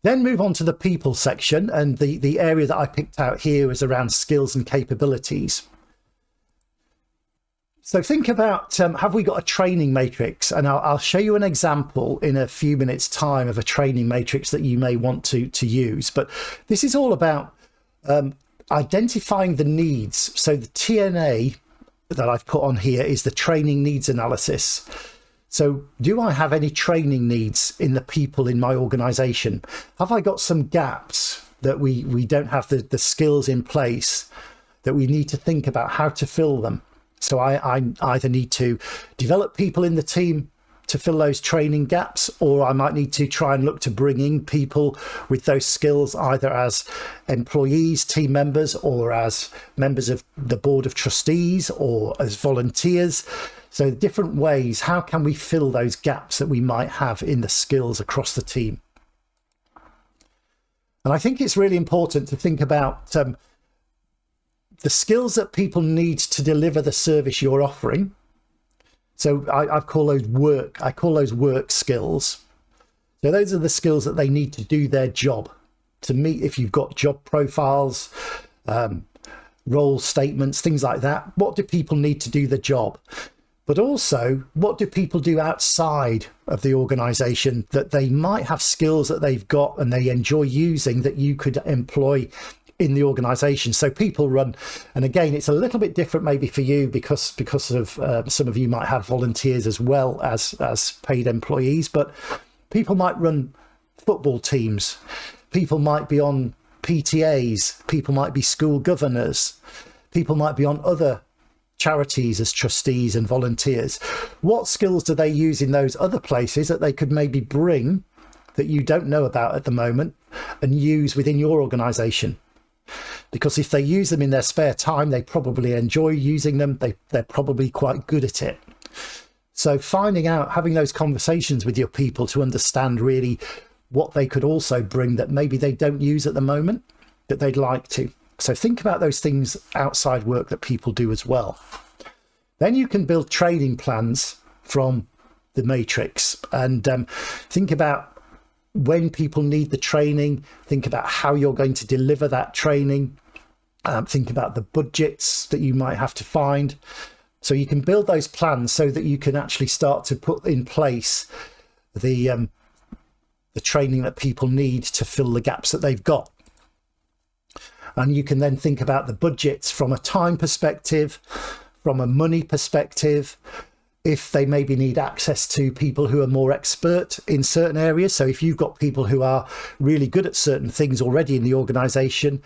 Then move on to the people section, and the area that I picked out here is around skills and capabilities. So think about, have we got a training matrix? And I'll show you an example in a few minutes time of a training matrix that you may want to use. But this is all about identifying the needs. So the TNA that I've put on here is the training needs analysis. So do I have any training needs in the people in my organization? Have I got some gaps that we don't have the skills in place that we need to think about how to fill them? So I either need to develop people in the team to fill those training gaps, or I might need to try and look to bring in people with those skills either as employees, team members, or as members of the board of trustees, or as volunteers. So different ways, how can we fill those gaps that we might have in the skills across the team? And I think it's really important to think about the skills that people need to deliver the service you're offering. So I call those work skills. So those are the skills that they need to do their job. To meet, if you've got job profiles, role statements, things like that, what do people need to do the job? But also, what do people do outside of the organization that they might have skills that they've got and they enjoy using that you could employ in the organization? So people run, and again, it's a little bit different maybe for you because of some of you might have volunteers as well as paid employees, but people might run football teams, people might be on PTAs, people might be school governors, people might be on other charities as trustees and volunteers. What skills do they use in those other places that they could maybe bring that you don't know about at the moment and use within your organization? Because if they use them in their spare time, they probably enjoy using them. They're probably quite good at it. So finding out, having those conversations with your people to understand really what they could also bring that maybe they don't use at the moment that they'd like to. So think about those things outside work that people do as well. Then you can build training plans from the matrix and think about when people need the training, think about how you're going to deliver that training, think about the budgets that you might have to find. So you can build those plans so that you can actually start to put in place the training that people need to fill the gaps that they've got. And you can then think about the budgets from a time perspective, from a money perspective, if they maybe need access to people who are more expert in certain areas. So if you've got people who are really good at certain things already in the organization,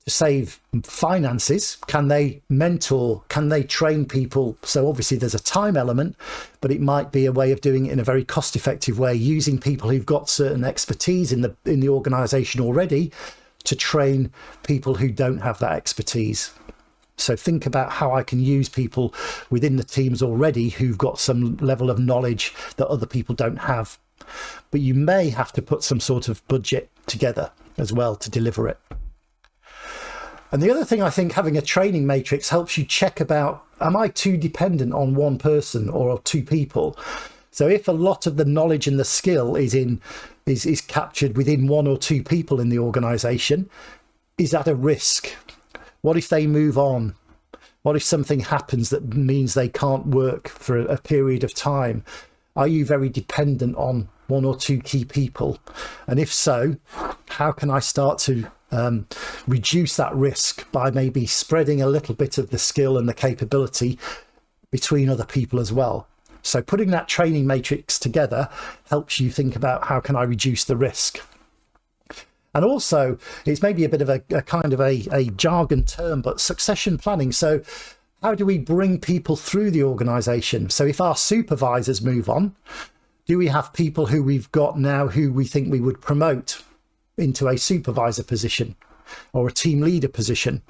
to save finances, can they mentor, can they train people? So obviously there's a time element, but it might be a way of doing it in a very cost effective way, using people who've got certain expertise in the organization already to train people who don't have that expertise. So think about how I can use people within the teams already who've got some level of knowledge that other people don't have. But you may have to put some sort of budget together as well to deliver it. And the other thing, I think having a training matrix helps you check about, am I too dependent on one person or two people? So if a lot of the knowledge and the skill is captured within one or two people in the organization, is that a risk? What if they move on? What if something happens that means they can't work for a period of time? Are you very dependent on one or two key people? And if so, how can I start to reduce that risk by maybe spreading a little bit of the skill and the capability between other people as well? So putting that training matrix together helps you think about how can I reduce the risk. And also, it's maybe a bit of a kind of a jargon term, but succession planning. So how do we bring people through the organization? So if our supervisors move on, do we have people who we've got now who we think we would promote into a supervisor position or a team leader position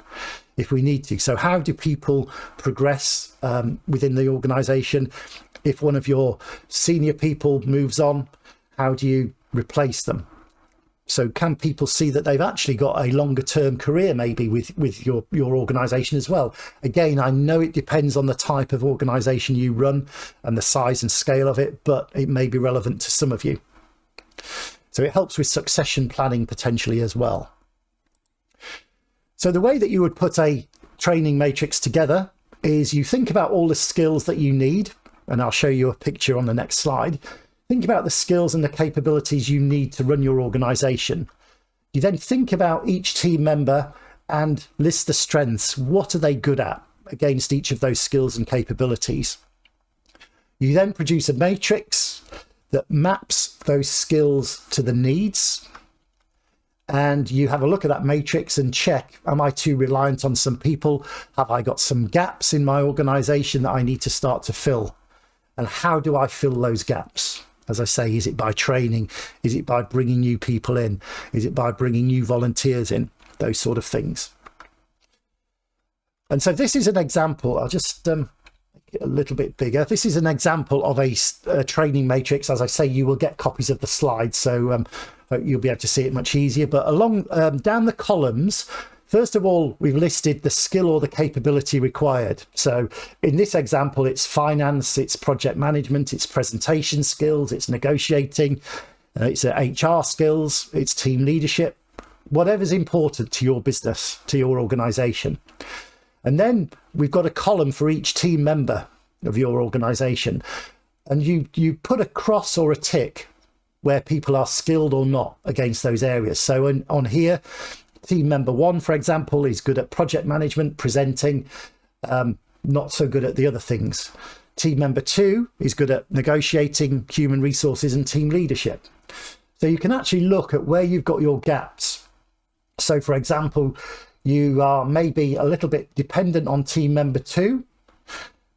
if we need to? So how do people progress within the organization? If one of your senior people moves on, how do you replace them? So can people see that they've actually got a longer term career maybe with your organization as well? Again, I know it depends on the type of organization you run and the size and scale of it, but it may be relevant to some of you. So it helps with succession planning potentially as well. So the way that you would put a training matrix together is you think about all the skills that you need, and I'll show you a picture on the next slide. Think about the skills and the capabilities you need to run your organization. You then think about each team member and list the strengths. What are they good at against each of those skills and capabilities? You then produce a matrix that maps those skills to the needs. And you have a look at that matrix and check, am I too reliant on some people? Have I got some gaps in my organization that I need to start to fill? And how do I fill those gaps? As I say, is it by training? Is it by bringing new people in? Is it by bringing new volunteers in? Those sort of things. And so this is an example. I'll just make it a little bit bigger. This is an example of a training matrix. As I say, you will get copies of the slides, so you'll be able to see it much easier. But along down the columns, first of all, we've listed the skill or the capability required. So in this example, it's finance, it's project management, it's presentation skills, it's negotiating, it's HR skills, it's team leadership, whatever's important to your business, to your organization. And then we've got a column for each team member of your organization. And you put a cross or a tick where people are skilled or not against those areas. So on here, team member 1, for example, is good at project management, presenting, not so good at the other things. Team member 2 is good at negotiating, human resources and team leadership. So you can actually look at where you've got your gaps. So for example, you are maybe a little bit dependent on team member 2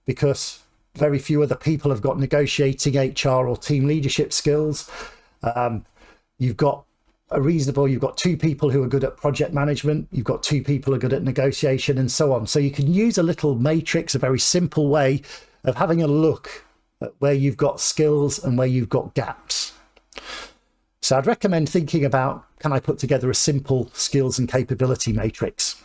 because very few other people have got negotiating, HR or team leadership skills. You've got 2 people who are good at project management. You've got 2 people who are good at negotiation and so on. So you can use a little matrix, a very simple way of having a look at where you've got skills and where you've got gaps. So I'd recommend thinking about, can I put together a simple skills and capability matrix?